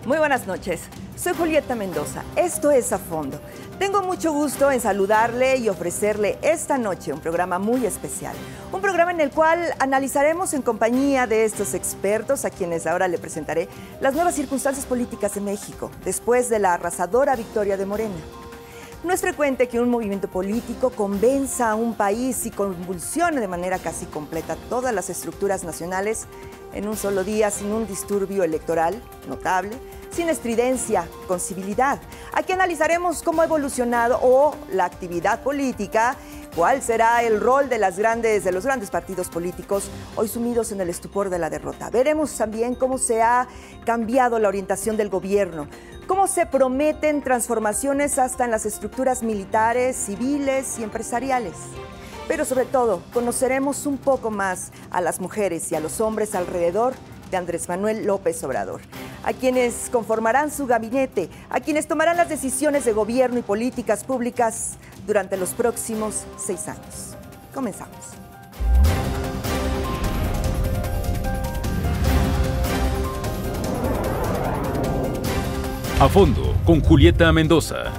Muy buenas noches, soy Julieta Mendoza, esto es A Fondo. Tengo mucho gusto en saludarle y ofrecerle esta noche un programa muy especial. Un programa en el cual analizaremos en compañía de estos expertos, a quienes ahora le presentaré, las nuevas circunstancias políticas de México, después de la arrasadora victoria de Morena. No es frecuente que un movimiento político convenza a un país y convulsione de manera casi completa todas las estructuras nacionales en un solo día, sin un disturbio electoral notable, sin estridencia, con civilidad. Aquí analizaremos cómo ha evolucionado la actividad política, cuál será el rol de los grandes partidos políticos hoy sumidos en el estupor de la derrota. Veremos también cómo se ha cambiado la orientación del gobierno, cómo se prometen transformaciones hasta en las estructuras militares, civiles y empresariales. Pero sobre todo, conoceremos un poco más a las mujeres y a los hombres alrededor de Andrés Manuel López Obrador, a quienes conformarán su gabinete, a quienes tomarán las decisiones de gobierno y políticas públicas durante los próximos 6 años. Comenzamos. A Fondo, con Julieta Mendoza.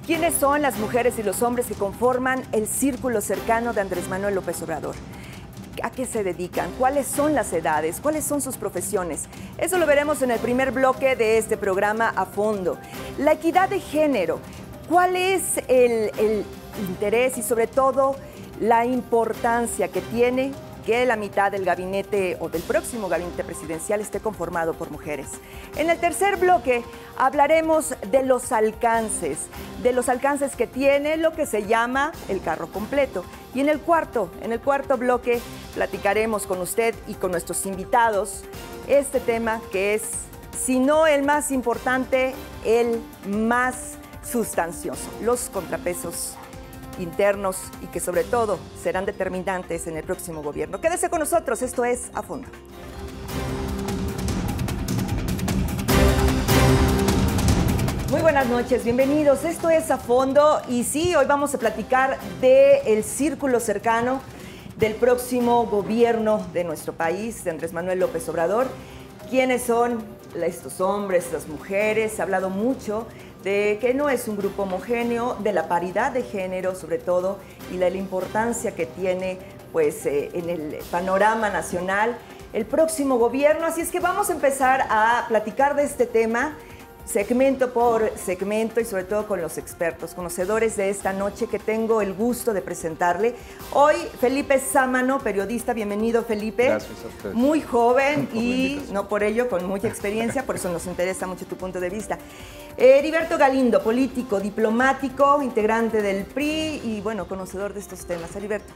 ¿Quiénes son las mujeres y los hombres que conforman el círculo cercano de Andrés Manuel López Obrador? ¿A qué se dedican? ¿Cuáles son las edades? ¿Cuáles son sus profesiones? Eso lo veremos en el primer bloque de este programa A Fondo. La equidad de género. ¿Cuál es el interés y sobre todo la importancia que tiene que la mitad del gabinete o del próximo gabinete presidencial esté conformado por mujeres? En el tercer bloque hablaremos de los alcances que tiene lo que se llama el carro completo. Y en el cuarto bloque platicaremos con usted y con nuestros invitados este tema que es, si no el más importante, el más sustancioso, los contrapesos internos y que sobre todo serán determinantes en el próximo gobierno. Quédese con nosotros, esto es A Fondo. Muy buenas noches, bienvenidos. Esto es A Fondo y sí, hoy vamos a platicar del círculo cercano del próximo gobierno de nuestro país, de Andrés Manuel López Obrador. ¿Quiénes son estos hombres, estas mujeres? Se ha hablado mucho de que no es un grupo homogéneo, de la paridad de género sobre todo y de la importancia que tiene pues, en el panorama nacional el próximo gobierno. Así es que vamos a empezar a platicar de este tema segmento por segmento y sobre todo con los expertos, conocedores de esta noche que tengo el gusto de presentarle. Hoy Felipe Sámano, periodista, bienvenido Felipe. Gracias a usted. Muy joven y no por ello con mucha experiencia, por eso nos interesa mucho tu punto de vista. Heriberto Galindo, político, diplomático, integrante del PRI y bueno, conocedor de estos temas. Heriberto.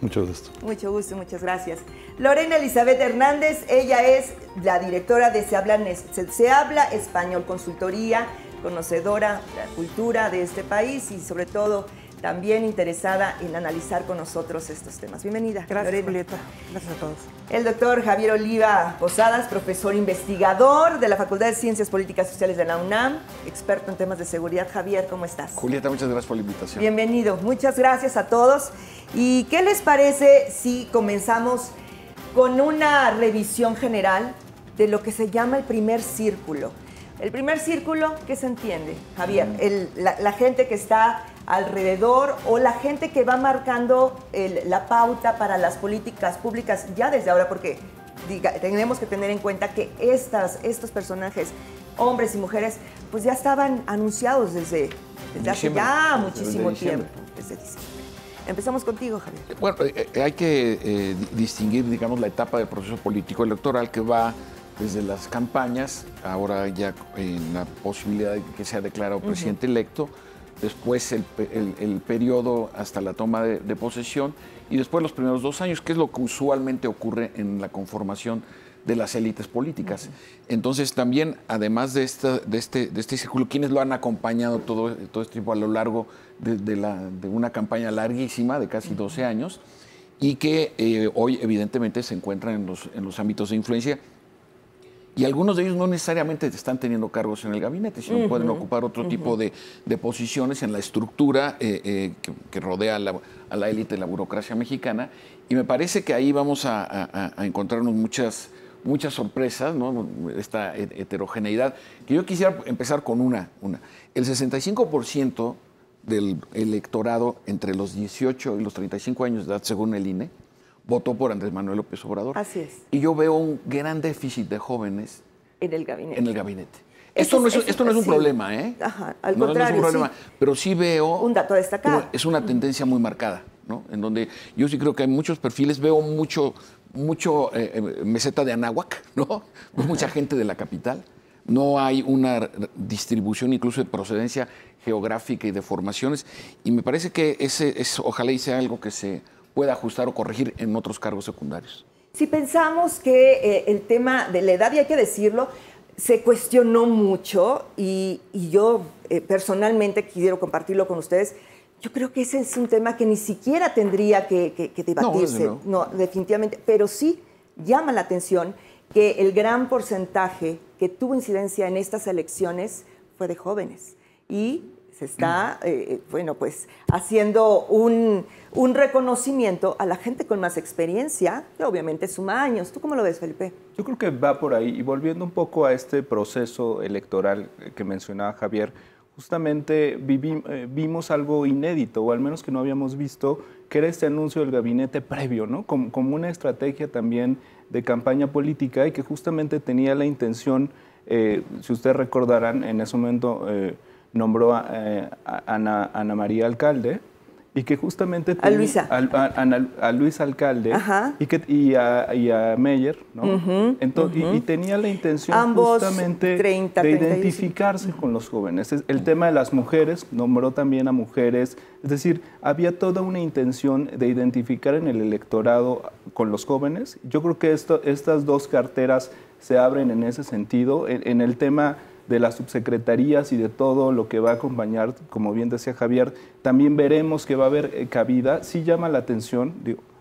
Mucho gusto. Mucho gusto, muchas gracias. Lorena Elizabeth Hernández, ella es la directora de Se Habla Español Consultoría, conocedora de la cultura de este país y sobre todo también interesada en analizar con nosotros estos temas. Bienvenida. Gracias, Lorena. Julieta. Gracias a todos. El doctor Javier Oliva Posadas, profesor investigador de la Facultad de Ciencias Políticas y Sociales de la UNAM, experto en temas de seguridad. Javier, ¿cómo estás? Julieta, muchas gracias por la invitación. Bienvenido. Muchas gracias a todos. ¿Y qué les parece si comenzamos con una revisión general de lo que se llama el primer círculo? El primer círculo, ¿qué se entiende, Javier? La gente que está alrededor o la gente que va marcando la pauta para las políticas públicas ya desde ahora, porque tenemos que tener en cuenta que estos personajes, hombres y mujeres, pues ya estaban anunciados desde hace ya muchísimo tiempo, desde diciembre. Empezamos contigo, Javier. Bueno, hay que distinguir, digamos, la etapa del proceso político electoral que va desde las campañas, ahora ya en la posibilidad de que sea declarado presidente electo, después el periodo hasta la toma de posesión y después los primeros 2 años, que es lo que usualmente ocurre en la conformación de las élites políticas. Entonces también, además de este círculo, quienes lo han acompañado todo este tiempo a lo largo de una campaña larguísima de casi 12 años y que hoy evidentemente se encuentran en los ámbitos de influencia. y algunos de ellos no necesariamente están teniendo cargos en el gabinete, sino pueden ocupar otro tipo de posiciones en la estructura que rodea a la élite de la burocracia mexicana. Y me parece que ahí vamos a encontrarnos muchas sorpresas, ¿no? Esta heterogeneidad, que yo quisiera empezar con una. El 65% del electorado entre los 18 y los 35 años de edad, según el INE, votó por Andrés Manuel López Obrador. Así es. Y yo veo un gran déficit de jóvenes en el gabinete. Esto no es un problema, ¿eh? Ajá, al contrario, no es un problema, sí. Pero sí veo... Un dato destacado. Es una tendencia muy marcada, ¿no? En donde yo sí creo que hay muchos perfiles, veo mucho meseta de Anáhuac, ¿no? Mucha gente de la capital. No hay una distribución incluso de procedencia geográfica y de formaciones. Y me parece que ojalá y sea algo que se pueda ajustar o corregir en otros cargos secundarios. Si pensamos que el tema de la edad, y hay que decirlo, se cuestionó mucho y yo personalmente quiero compartirlo con ustedes. Yo creo que ese es un tema que ni siquiera tendría que debatirse, no, definitivamente, pero sí llama la atención que el gran porcentaje que tuvo incidencia en estas elecciones fue de jóvenes y se está, haciendo un reconocimiento a la gente con más experiencia, que obviamente suma años. ¿Tú cómo lo ves, Felipe? Yo creo que va por ahí. Y volviendo un poco a este proceso electoral que mencionaba Javier, justamente vimos algo inédito, o al menos que no habíamos visto, que era este anuncio del gabinete previo, ¿no? Como una estrategia también de campaña política y que justamente tenía la intención, si ustedes recordarán, en ese momento nombró a Ana María Alcalde, y que justamente a Luisa. A Luis Alcalde y a Meyer, ¿no? Entonces, y tenía la intención ambos justamente de identificarse con los jóvenes. El tema de las mujeres, nombró también a mujeres, es decir, había toda una intención de identificar en el electorado con los jóvenes. Yo creo que estas dos carteras se abren en ese sentido, en el tema de las subsecretarías y de todo lo que va a acompañar, como bien decía Javier, también veremos que va a haber cabida. Sí llama la atención,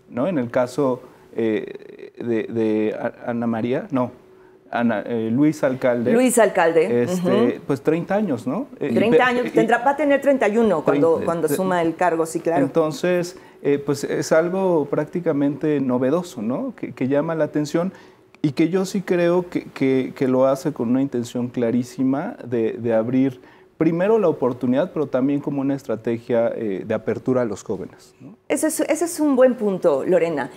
¿no? En el caso de Ana María, no, Luis Alcalde. Luis Alcalde. Pues 30 años, ¿no? 30 años, va a tener 31 cuando suma el cargo, sí, claro. Entonces, pues es algo prácticamente novedoso, ¿no? Que llama la atención. Y que yo sí creo que lo hace con una intención clarísima de abrir primero la oportunidad, pero también como una estrategia de apertura a los jóvenes, ¿no? Ese es un buen punto, Lorena.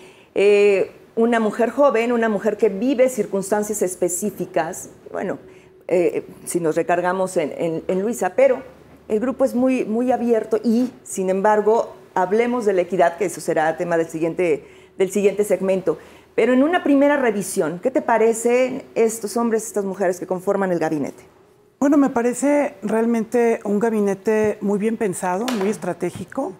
Una mujer joven, una mujer que vive circunstancias específicas, bueno, si nos recargamos en Luisa, pero el grupo es muy, muy abierto y, sin embargo, hablemos de la equidad, que eso será tema del siguiente segmento. Pero en una primera revisión, ¿qué te parecen estos hombres, estas mujeres que conforman el gabinete? Bueno, me parece realmente un gabinete muy bien pensado, muy estratégico.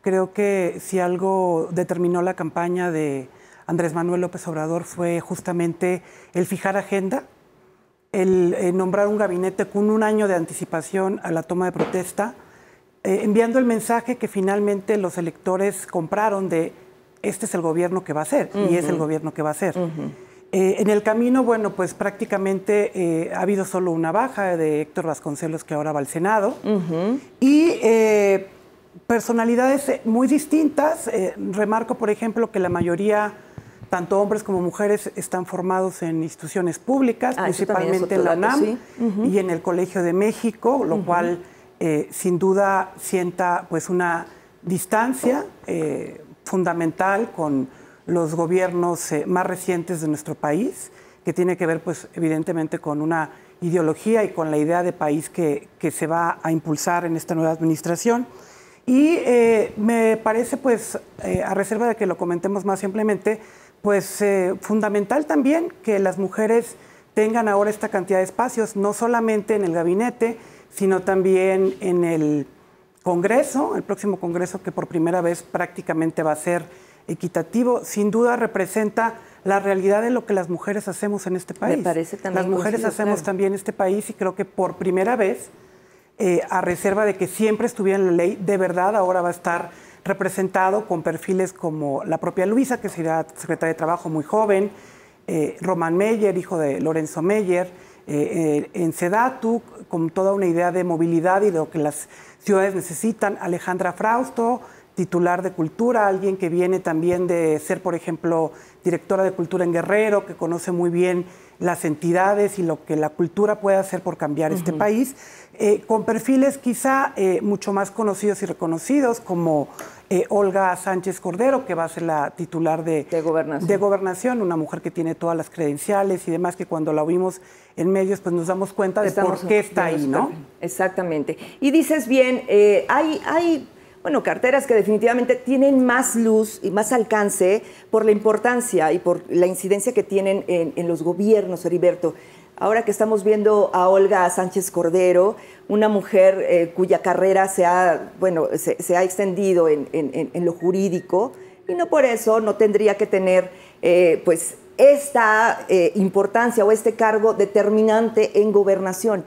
Creo que si algo determinó la campaña de Andrés Manuel López Obrador fue justamente el fijar agenda, el nombrar un gabinete con un año de anticipación a la toma de protesta, enviando el mensaje que finalmente los electores compraron de este es el gobierno que va a ser, y es el gobierno que va a ser. En el camino, bueno, pues prácticamente ha habido solo una baja de Héctor Vasconcelos, que ahora va al Senado, y personalidades muy distintas. Remarco, por ejemplo, que la mayoría, tanto hombres como mujeres, están formados en instituciones públicas, principalmente en la UNAM y en el Colegio de México, lo cual sin duda sienta pues una distancia fundamental con los gobiernos más recientes de nuestro país, que tiene que ver, pues, evidentemente con una ideología y con la idea de país que se va a impulsar en esta nueva administración. Y me parece, pues, a reserva de que lo comentemos más simplemente, pues, fundamental también que las mujeres tengan ahora esta cantidad de espacios, no solamente en el gabinete, sino también en el Congreso, el próximo Congreso, que por primera vez prácticamente va a ser equitativo. Sin duda representa la realidad de lo que las mujeres hacemos en este país. Me parece también. Las mujeres hacemos también este país, y creo que por primera vez, a reserva de que siempre estuviera en la ley, de verdad ahora va a estar representado con perfiles como la propia Luisa, que será secretaria de Trabajo muy joven, Román Meyer, hijo de Lorenzo Meyer, en Sedatu, con toda una idea de movilidad y de lo que las ciudades necesitan, Alejandra Frausto, titular de Cultura, alguien que viene también de ser, por ejemplo, directora de Cultura en Guerrero, que conoce muy bien las entidades y lo que la cultura puede hacer por cambiar este país, con perfiles quizá mucho más conocidos y reconocidos, como Olga Sánchez Cordero, que va a ser la titular de Gobernación, una mujer que tiene todas las credenciales y demás, que cuando la vimos en medios pues nos damos cuenta de por qué está ahí, ¿no? Exactamente. Y dices bien, hay bueno, carteras que definitivamente tienen más luz y más alcance por la importancia y por la incidencia que tienen en los gobiernos, Heriberto. Ahora que estamos viendo a Olga Sánchez Cordero, una mujer cuya carrera se ha extendido en lo jurídico, y no por eso no tendría que tener pues esta importancia o este cargo determinante en gobernación.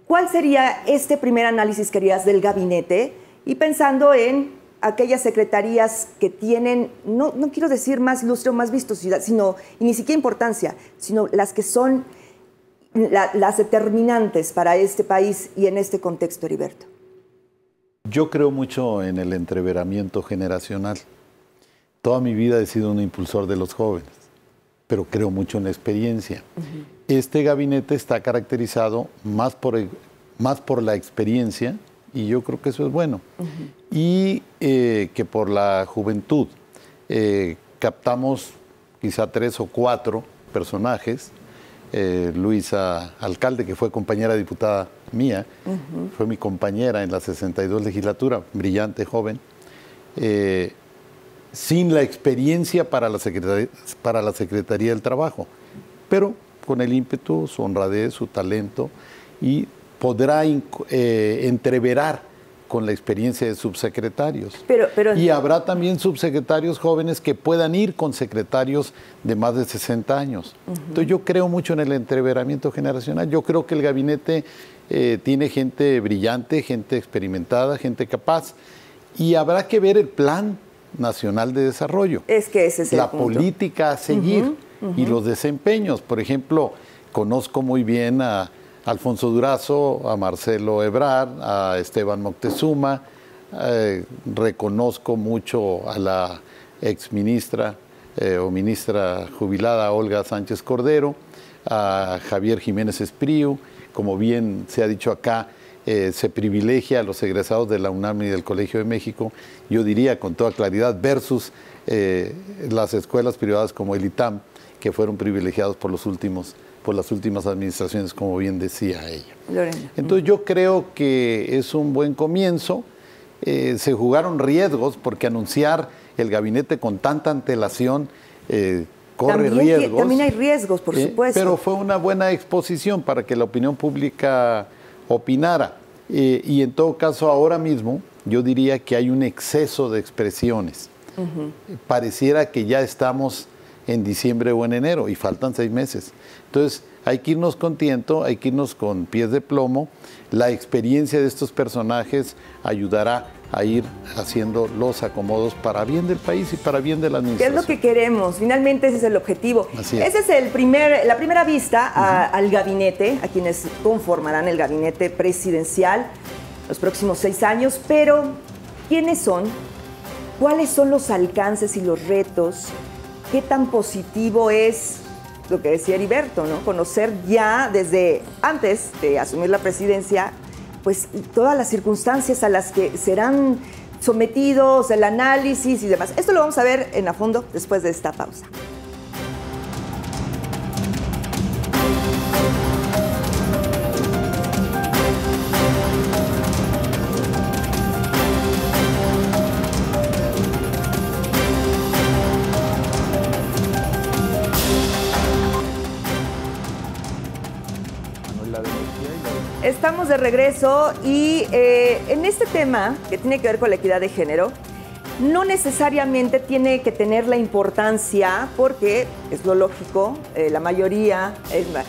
¿Cuál sería este primer análisis que harías del gabinete? Y pensando en aquellas secretarías que tienen, no quiero decir más lustre o más vistosidad, sino, y ni siquiera importancia, sino las que son las determinantes para este país y en este contexto, Heriberto. Yo creo mucho en el entreveramiento generacional. Toda mi vida he sido un impulsor de los jóvenes, pero creo mucho en la experiencia. Este gabinete está caracterizado más por la experiencia, y yo creo que eso es bueno, y que por la juventud. Captamos quizá 3 o 4 personajes. Luisa Alcalde, que fue compañera diputada mía, fue mi compañera en la 62 legislatura, brillante, joven, sin la experiencia para la Secretaría del Trabajo, pero con el ímpetu, su honradez, su talento, y podrá entreverar con la experiencia de subsecretarios. Y habrá también subsecretarios jóvenes que puedan ir con secretarios de más de 60 años. Entonces yo creo mucho en el entreveramiento generacional. Yo creo que el gabinete tiene gente brillante, gente experimentada, gente capaz, y habrá que ver el Plan Nacional de Desarrollo. Es que ese es el punto. La política a seguir y los desempeños. Por ejemplo, conozco muy bien a Alfonso Durazo, a Marcelo Ebrard, a Esteban Moctezuma, reconozco mucho a la exministra o ministra jubilada Olga Sánchez Cordero, a Javier Jiménez Espriu. Como bien se ha dicho acá, se privilegia a los egresados de la UNAM y del Colegio de México, yo diría con toda claridad, versus las escuelas privadas como el ITAM, que fueron privilegiados por las últimas administraciones, como bien decía ella. Lorena. Entonces yo creo que es un buen comienzo. Se jugaron riesgos porque anunciar el gabinete con tanta antelación corre riesgos. También hay riesgos, por supuesto. Pero fue una buena exposición para que la opinión pública opinara. Y en todo caso, ahora mismo, yo diría que hay un exceso de expresiones. Pareciera que ya estamos en diciembre o en enero y faltan 6 meses. Entonces hay que irnos con tiento, hay que irnos con pies de plomo. La experiencia de estos personajes ayudará a ir haciendo los acomodos para bien del país y para bien de la administración. ¿Qué es lo que queremos? Finalmente ese es el objetivo. Así es. Ese es la primera vista al gabinete, a quienes conformarán el gabinete presidencial los próximos 6 años. Pero, ¿quiénes son? ¿Cuáles son los alcances y los retos? ¿Qué tan positivo es lo que decía Heriberto, ¿no? Conocer ya desde antes de asumir la presidencia, pues todas las circunstancias a las que serán sometidos, el análisis y demás. Esto lo vamos a ver en A Fondo después de esta pausa. Estamos de regreso y en este tema que tiene que ver con la equidad de género, no necesariamente tiene que tener la importancia porque es lo lógico, la mayoría,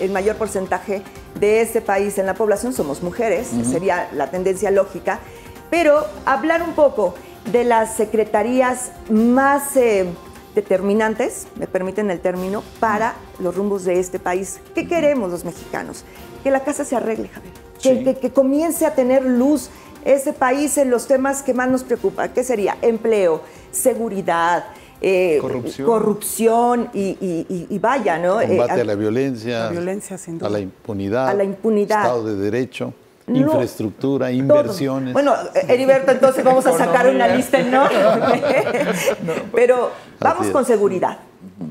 el mayor porcentaje de este país en la población somos mujeres, sería la tendencia lógica, pero hablar un poco de las secretarías más determinantes, me permiten el término, para los rumbos de este país. ¿Qué queremos los mexicanos? Que la casa se arregle, Javier. Que comience a tener luz ese país en los temas que más nos preocupan. ¿Qué sería? Empleo, seguridad, corrupción y vaya, ¿no? Combate a la violencia, sin duda. a la impunidad, Estado de Derecho, infraestructura, inversiones. Bueno, Heriberto, entonces vamos a sacar una lista enorme. Pero vamos con seguridad.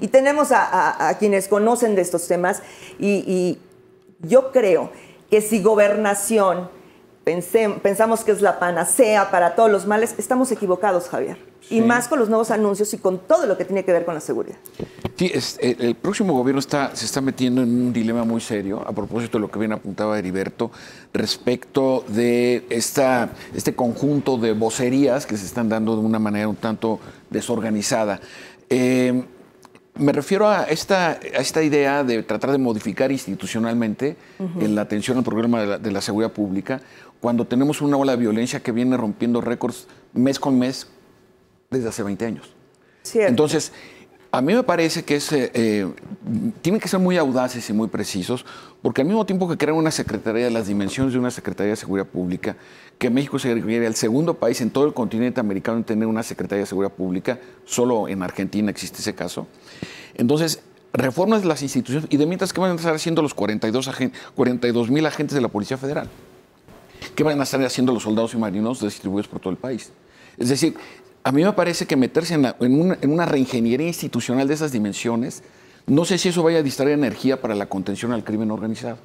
Y tenemos a quienes conocen de estos temas y yo creo que si gobernación pensamos que es la panacea para todos los males, estamos equivocados, Javier. Sí. Y más con los nuevos anuncios y con todo lo que tiene que ver con la seguridad. Sí, el próximo gobierno se está metiendo en un dilema muy serio, a propósito de lo que bien apuntaba Heriberto, respecto de este conjunto de vocerías que se están dando de una manera un tanto desorganizada. Me refiero a esta idea de tratar de modificar institucionalmente la atención al problema de la seguridad pública, cuando tenemos una ola de violencia que viene rompiendo récords mes con mes desde hace 20 años. Cierto. Entonces, a mí me parece que tienen que ser muy audaces y muy precisos, porque al mismo tiempo que crean una secretaría de las dimensiones de una Secretaría de Seguridad Pública, que México sería el segundo país en todo el continente americano en tener una Secretaría de Seguridad Pública, solo en Argentina existe ese caso. Entonces, reformas de las instituciones, y de mientras, ¿qué van a estar haciendo los 42,000 agentes de la Policía Federal? ¿Qué van a estar haciendo los soldados y marinos distribuidos por todo el país? Es decir, a mí me parece que meterse en una reingeniería institucional de esas dimensiones, no sé si eso vaya a distraer energía para la contención al crimen organizado,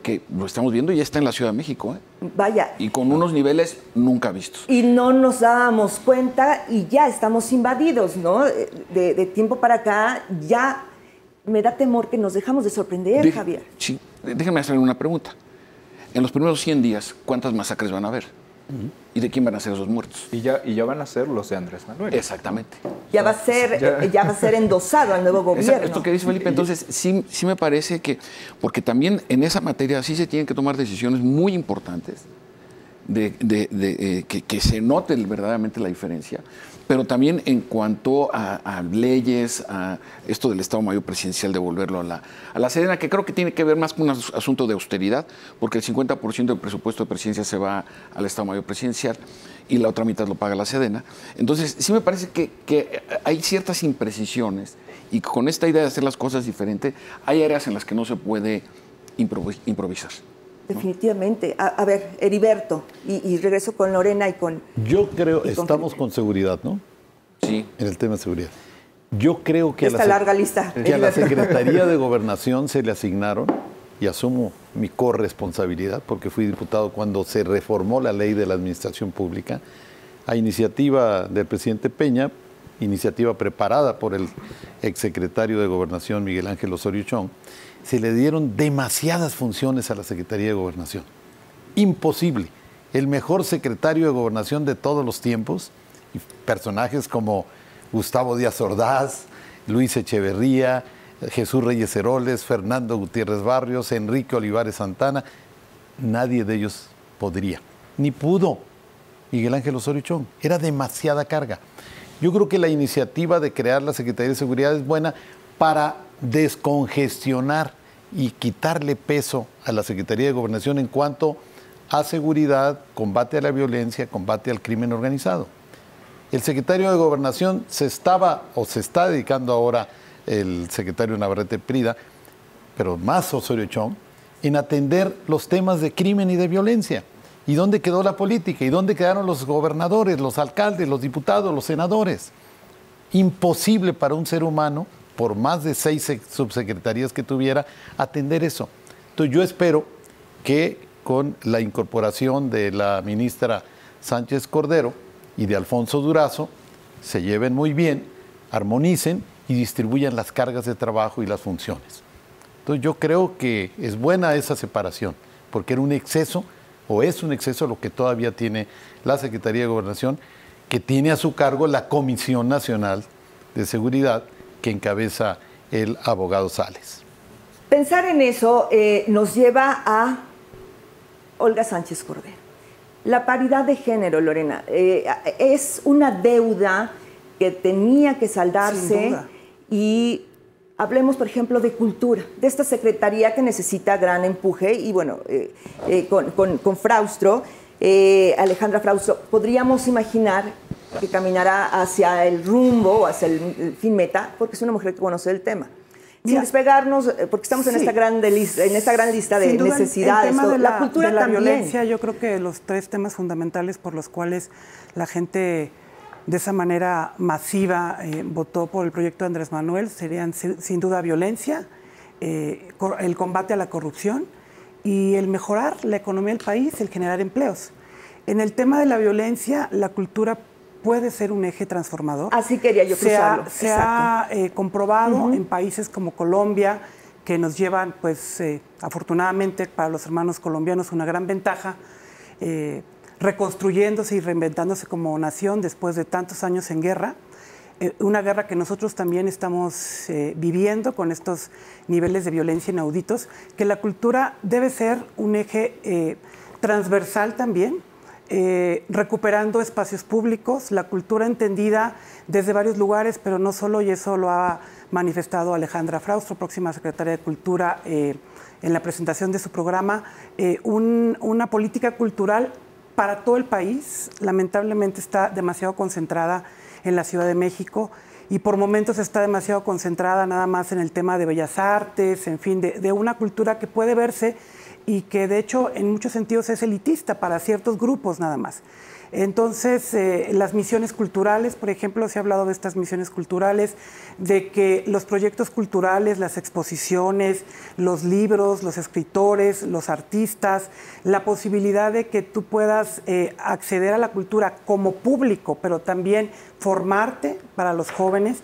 que lo estamos viendo y ya está en la Ciudad de México. Vaya. Y con unos niveles nunca vistos. Y no nos dábamos cuenta y ya estamos invadidos, ¿no? De tiempo para acá ya me da temor que nos dejamos de sorprender, Javier. Sí, déjenme hacerle una pregunta. En los primeros 100 días, ¿cuántas masacres van a haber? ¿Y de quién van a ser esos muertos? Y ya van a ser los de Andrés Manuel. Exactamente. Ya va a ser endosado al nuevo gobierno. Esto que dice Felipe, entonces sí me parece que, porque también en esa materia sí se tienen que tomar decisiones muy importantes, que se note verdaderamente la diferencia, pero también en cuanto a leyes, a esto del Estado Mayor Presidencial, devolverlo a la Sedena, que creo que tiene que ver más con un asunto de austeridad, porque el 50% del presupuesto de presidencia se va al Estado Mayor Presidencial y la otra mitad lo paga la Sedena. Entonces, sí me parece que hay ciertas imprecisiones y con esta idea de hacer las cosas diferentes, hay áreas en las que no se puede improvisar. Definitivamente. A ver, Heriberto, y regreso con Lorena y con... Yo creo, estamos con seguridad, ¿no? Sí. En el tema de seguridad. Yo creo que larga lista. Que a la Secretaría de Gobernación se le asignaron, y asumo mi corresponsabilidad, porque fui diputado cuando se reformó la ley de la administración pública, a iniciativa del presidente Peña, iniciativa preparada por el exsecretario de Gobernación, Miguel Ángel Osorio Chong, se le dieron demasiadas funciones a la Secretaría de Gobernación. Imposible. El mejor secretario de Gobernación de todos los tiempos, y personajes como Gustavo Díaz Ordaz, Luis Echeverría, Jesús Reyes Heroles, Fernando Gutiérrez Barrios, Enrique Olivares Santana, nadie de ellos podría, ni pudo Miguel Ángel Osorio Chong. Era demasiada carga. Yo creo que la iniciativa de crear la Secretaría de Seguridad es buena para descongestionar y quitarle peso a la Secretaría de Gobernación en cuanto a seguridad, combate a la violencia, combate al crimen organizado. El secretario de Gobernación se está dedicando ahora, el secretario Navarrete Prida, pero más Osorio Chong, en atender los temas de crimen y de violencia. ¿Y dónde quedó la política? ¿Y dónde quedaron los gobernadores, los alcaldes, los diputados, los senadores? Imposible para un ser humano, por más de 6 subsecretarías que tuviera, atender eso. Entonces yo espero que con la incorporación de la ministra Sánchez Cordero y de Alfonso Durazo, se lleven muy bien, armonicen y distribuyan las cargas de trabajo y las funciones. Entonces yo creo que es buena esa separación, porque era un exceso, o es un exceso lo que todavía tiene la Secretaría de Gobernación, que tiene a su cargo la Comisión Nacional de Seguridad, que encabeza el abogado Sales. Pensar en eso nos lleva a Olga Sánchez Cordero. La paridad de género, Lorena, es una deuda que tenía que saldarse. Y hablemos, por ejemplo, de cultura, de esta secretaría que necesita gran empuje. Y bueno, con Fraustro, Alejandra Fraustro, podríamos imaginar que caminará hacia el rumbo, hacia el fin meta, porque es una mujer que conoce el tema. Sin despegarnos, porque estamos en esta gran lista de necesidades. El tema la cultura de la también. violencia, yo creo que los 3 temas fundamentales por los cuales la gente de esa manera masiva votó por el proyecto de Andrés Manuel serían sin duda violencia, el combate a la corrupción y el mejorar la economía del país, el generar empleos. En el tema de la violencia, la cultura puede ser un eje transformador. Así quería yo cruzarlo. Se ha comprobado en países como Colombia, que nos llevan, pues, afortunadamente para los hermanos colombianos, una gran ventaja, reconstruyéndose y reinventándose como nación después de tantos años en guerra. Una guerra que nosotros también estamos viviendo con estos niveles de violencia inauditos, que la cultura debe ser un eje transversal también, recuperando espacios públicos, la cultura entendida desde varios lugares, pero no solo, y eso lo ha manifestado Alejandra Fraustro, próxima secretaria de Cultura, en la presentación de su programa, una política cultural para todo el país. Lamentablemente está demasiado concentrada en la Ciudad de México y por momentos está demasiado concentrada nada más en el tema de bellas artes, en fin, de una cultura que puede verse y que de hecho en muchos sentidos es elitista para ciertos grupos nada más. Entonces, las misiones culturales, por ejemplo, se ha hablado de estas misiones culturales, de que los proyectos culturales, las exposiciones, los libros, los escritores, los artistas, la posibilidad de que tú puedas acceder a la cultura como público, pero también formarte para los jóvenes,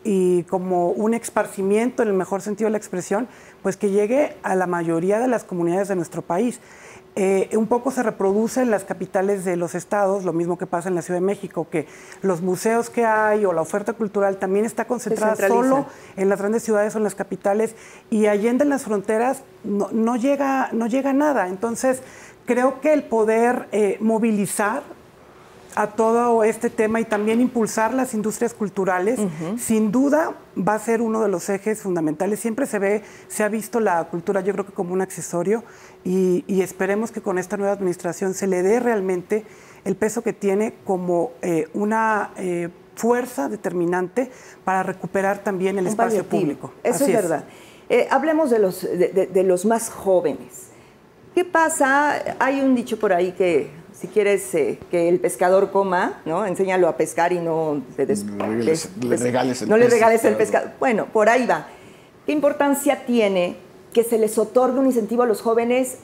y como un esparcimiento, en el mejor sentido de la expresión, pues que llegue a la mayoría de las comunidades de nuestro país. Un poco se reproduce en las capitales de los estados, lo mismo que pasa en la Ciudad de México, que los museos que hay o la oferta cultural también está concentrada solo en las grandes ciudades o en las capitales, y allende en las fronteras no llega nada. Entonces, creo que el poder movilizar a todo este tema y también impulsar las industrias culturales, sin duda va a ser uno de los ejes fundamentales. Siempre se ha visto la cultura, yo creo que como un accesorio, y esperemos que con esta nueva administración se le dé realmente el peso que tiene como una fuerza determinante para recuperar también el espacio público. Eso es verdad. Hablemos de los más jóvenes. ¿Qué pasa? Hay un dicho por ahí que si quieres que el pescador coma, ¿no? Enséñalo a pescar y no le regales el pescado. Bueno, por ahí va. ¿Qué importancia tiene que se les otorgue un incentivo a los jóvenes?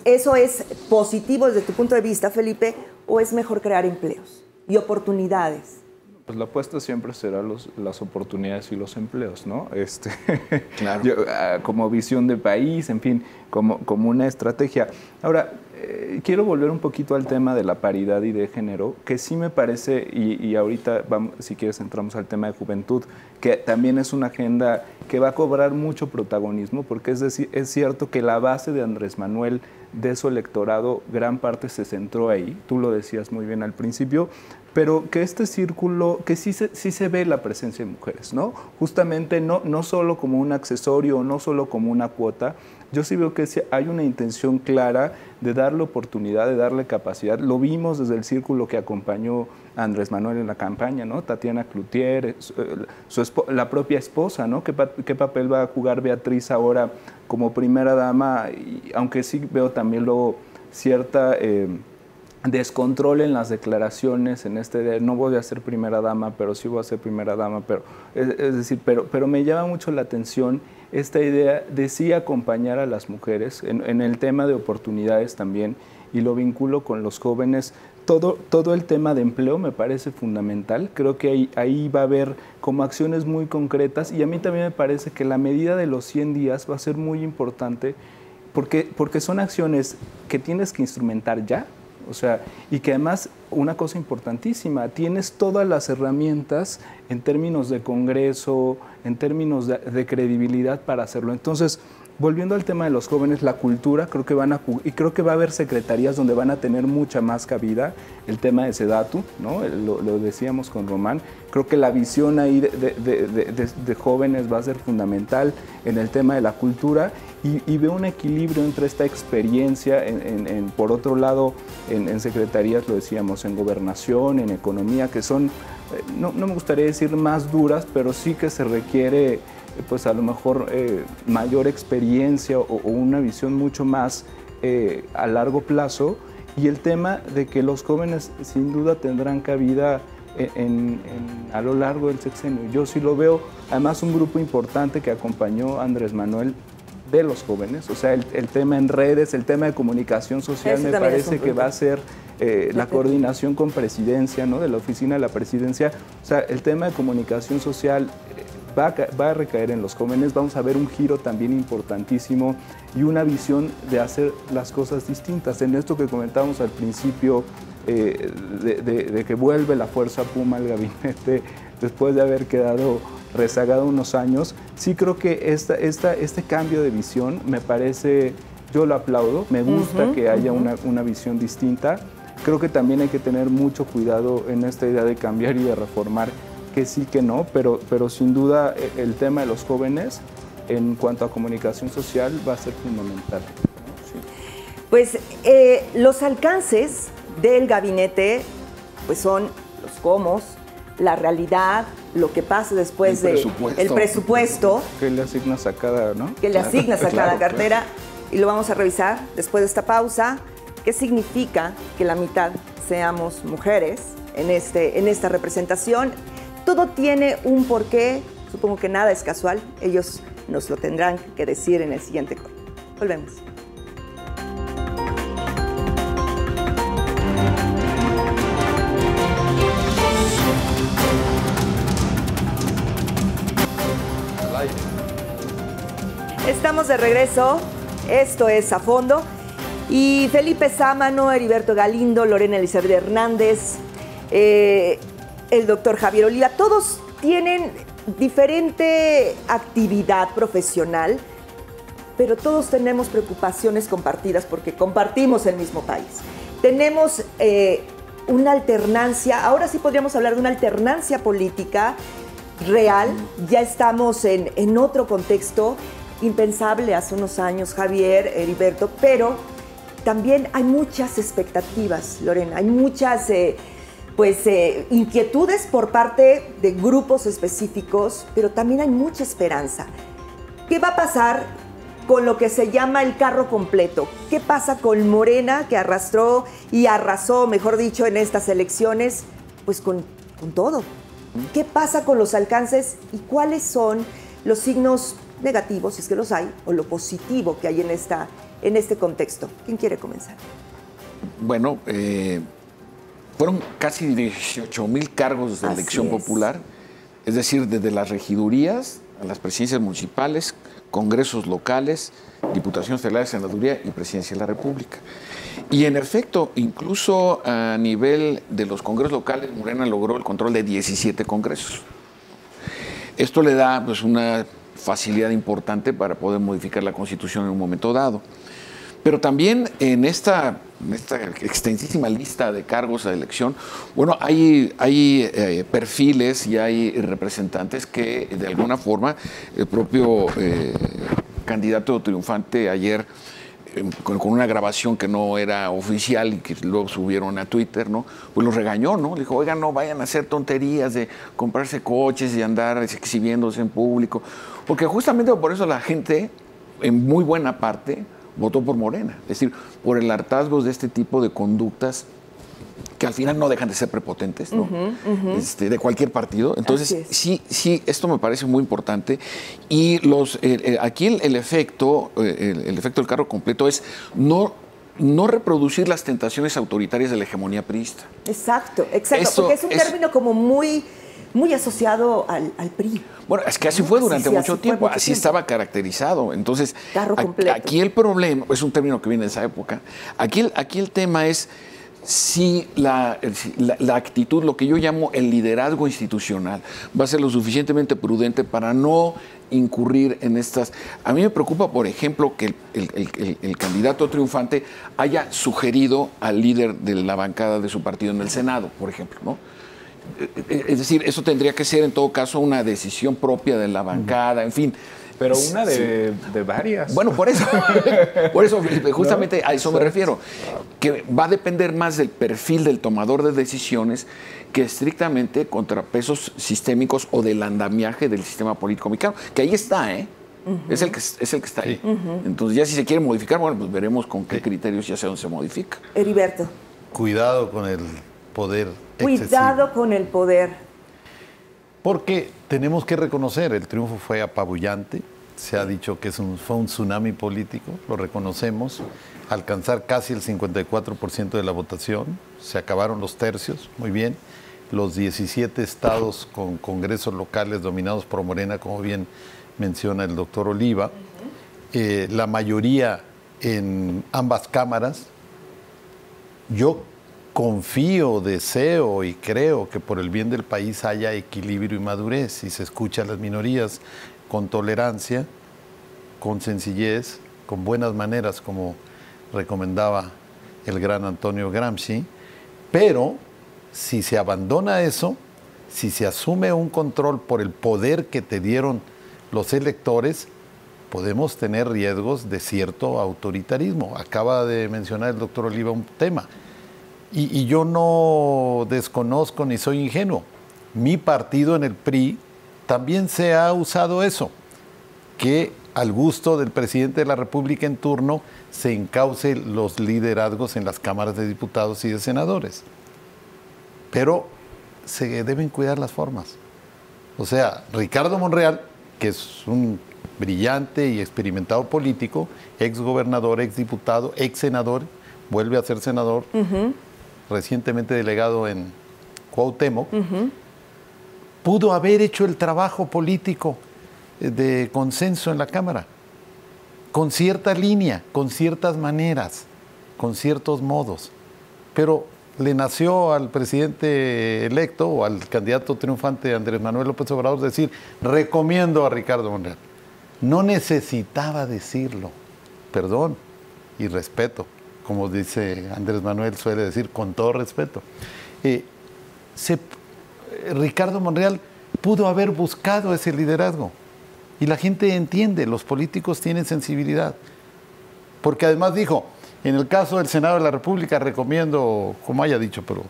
¿Eso es positivo desde tu punto de vista, Felipe, o es mejor crear empleos y oportunidades? Pues la apuesta siempre será las oportunidades y los empleos, ¿no? Claro. Como visión de país, en fin, como una estrategia. Ahora, quiero volver un poquito al tema de la paridad y de género, que sí me parece, y ahorita, vamos, si quieres, entramos al tema de juventud, que también es una agenda que va a cobrar mucho protagonismo, porque es cierto que la base de Andrés Manuel, de su electorado, gran parte se centró ahí, tú lo decías muy bien al principio, pero que este círculo, que sí se ve la presencia de mujeres, ¿no? Justamente no solo como un accesorio, no solo como una cuota. Yo sí veo que hay una intención clara de darle oportunidad, de darle capacidad. Lo vimos desde el círculo que acompañó a Andrés Manuel en la campaña, ¿no? Tatiana Cloutier, la propia esposa, ¿no? ¿Qué papel va a jugar Beatriz ahora como primera dama? Y, aunque sí veo también luego cierta descontrol en las declaraciones, en no voy a ser primera dama, pero sí voy a ser primera dama, pero me llama mucho la atención esta idea de sí acompañar a las mujeres en el tema de oportunidades también, y lo vinculo con los jóvenes. Todo el tema de empleo me parece fundamental. Creo que ahí va a haber como acciones muy concretas, y a mí también me parece que la medida de los 100 días va a ser muy importante porque son acciones que tienes que instrumentar ya. O sea, y que además, una cosa importantísima, tienes todas las herramientas en términos de Congreso, en términos de credibilidad para hacerlo. Entonces, volviendo al tema de los jóvenes, la cultura, creo que y creo que va a haber secretarías donde van a tener mucha más cabida el tema de Sedatu, ¿no? Lo decíamos con Román. Creo que la visión ahí de jóvenes va a ser fundamental en el tema de la cultura y veo un equilibrio entre esta experiencia, por otro lado, en secretarías, lo decíamos, en gobernación, en economía, que son, no me gustaría decir más duras, pero sí que se requiere pues a lo mejor mayor experiencia o una visión mucho más a largo plazo, y el tema de que los jóvenes sin duda tendrán cabida a lo largo del sexenio. Yo sí lo veo, además un grupo importante que acompañó a Andrés Manuel de los jóvenes, o sea, el tema en redes, el tema de comunicación social, me parece que va a ser la coordinación con presidencia, ¿no? De la oficina de la presidencia, o sea, el tema de comunicación social va a recaer en los jóvenes. Vamos a ver un giro también importantísimo y una visión de hacer las cosas distintas. En esto que comentábamos al principio, de que vuelve la Fuerza Puma al gabinete después de haber quedado rezagado unos años, sí creo que este cambio de visión me parece, yo lo aplaudo, me gusta que haya una visión distinta. Creo que también hay que tener mucho cuidado en esta idea de cambiar y de reformar, que sí, que no, pero sin duda el tema de los jóvenes en cuanto a comunicación social va a ser fundamental. Sí. Pues los alcances del gabinete pues son los cómo, la realidad, lo que pasa después del presupuesto. Que le asignas a cada, ¿no? Que le asignas a cada cartera, y lo vamos a revisar después de esta pausa. ¿Qué significa que la mitad seamos mujeres en esta representación? Todo tiene un porqué, supongo que nada es casual, ellos nos lo tendrán que decir en el siguiente corte. Volvemos. Estamos de regreso, esto es A Fondo, y Felipe Sámano, Heriberto Galindo, Lorena Elizabeth Hernández, el doctor Javier Oliva, todos tienen diferente actividad profesional, pero todos tenemos preocupaciones compartidas porque compartimos el mismo país. Tenemos una alternancia, ahora sí podríamos hablar de una alternancia política real, ya estamos en otro contexto impensable hace unos años, Javier, Heriberto, pero también hay muchas expectativas, Lorena, hay muchas inquietudes por parte de grupos específicos, pero también hay mucha esperanza. ¿Qué va a pasar con lo que se llama el carro completo? ¿Qué pasa con Morena, que arrastró y arrasó, mejor dicho, en estas elecciones? Pues con todo. ¿Qué pasa con los alcances y cuáles son los signos negativos, si es que los hay, o lo positivo que hay en este contexto? ¿Quién quiere comenzar? Bueno, fueron casi 18,000 cargos de elección popular, es decir, desde las regidurías a las presidencias municipales, congresos locales, diputaciones federales, senaduría y presidencia de la República. Y en efecto, incluso a nivel de los congresos locales, Morena logró el control de 17 congresos. Esto le da pues una facilidad importante para poder modificar la Constitución en un momento dado. Pero también en esta extensísima lista de cargos de elección, bueno, hay perfiles y hay representantes que de alguna forma el propio candidato triunfante ayer, con una grabación que no era oficial y que luego subieron a Twitter, ¿no? Pues los regañó, ¿no? Le dijo, oigan, no vayan a hacer tonterías de comprarse coches y andar exhibiéndose en público. Porque justamente por eso la gente, en muy buena parte, votó por Morena. Es decir, por el hartazgo de este tipo de conductas que al final no dejan de ser prepotentes, ¿no? De cualquier partido. Entonces, sí, esto me parece muy importante. Y aquí el efecto del carro completo es no reproducir las tentaciones autoritarias de la hegemonía priista. Exacto, porque es un término como muy asociado al PRI. Bueno, es que así fue durante mucho tiempo, así estaba caracterizado. Entonces, aquí el problema, es un término que viene de esa época, aquí el tema es si la actitud, lo que yo llamo el liderazgo institucional, va a ser lo suficientemente prudente para no incurrir en estas... A mí me preocupa, por ejemplo, que el candidato triunfante haya sugerido al líder de la bancada de su partido en el Senado, por ejemplo, ¿no? Es decir, eso tendría que ser en todo caso una decisión propia de la bancada, en fin. Pero una de varias. Bueno, por eso, Felipe, justamente a eso me refiero, que va a depender más del perfil del tomador de decisiones que estrictamente contrapesos sistémicos o del andamiaje del sistema político mexicano, que ahí está, ¿eh? Es el que está ahí. Entonces, ya si se quiere modificar, bueno, pues veremos con qué criterios y hacia dónde se modifica. Heriberto. Cuidado con el poder excesivo. Cuidado con el poder. Porque tenemos que reconocer, el triunfo fue apabullante, se ha dicho que fue un tsunami político, lo reconocemos, alcanzar casi el 54% de la votación, se acabaron los tercios, muy bien, los 17 estados con congresos locales dominados por Morena, como bien menciona el doctor Oliva, la mayoría en ambas cámaras. Yo confío, deseo y creo que por el bien del país haya equilibrio y madurez y se escucha a las minorías con tolerancia, con sencillez, con buenas maneras, como recomendaba el gran Antonio Gramsci, pero si se abandona eso, si se asume un control por el poder que te dieron los electores, podemos tener riesgos de cierto autoritarismo. Acaba de mencionar el doctor Oliva un tema. Y yo no desconozco ni soy ingenuo. Mi partido en el PRI también se ha usado eso, que al gusto del presidente de la República en turno se encauce los liderazgos en las cámaras de diputados y de senadores. Pero se deben cuidar las formas. O sea, Ricardo Monreal, que es un brillante y experimentado político, exgobernador, exdiputado, exsenador, vuelve a ser senador, recientemente delegado en Cuauhtémoc, pudo haber hecho el trabajo político de consenso en la Cámara, con cierta línea, con ciertas maneras, con ciertos modos. Pero le nació al presidente electo o al candidato triunfante Andrés Manuel López Obrador decir, recomiendo a Ricardo Monreal. No necesitaba decirlo, perdón y respeto. Como dice Andrés Manuel, suele decir, con todo respeto. Ricardo Monreal pudo haber buscado ese liderazgo. Y la gente entiende, los políticos tienen sensibilidad. Porque además dijo, en el caso del Senado de la República recomiendo, como haya dicho, pero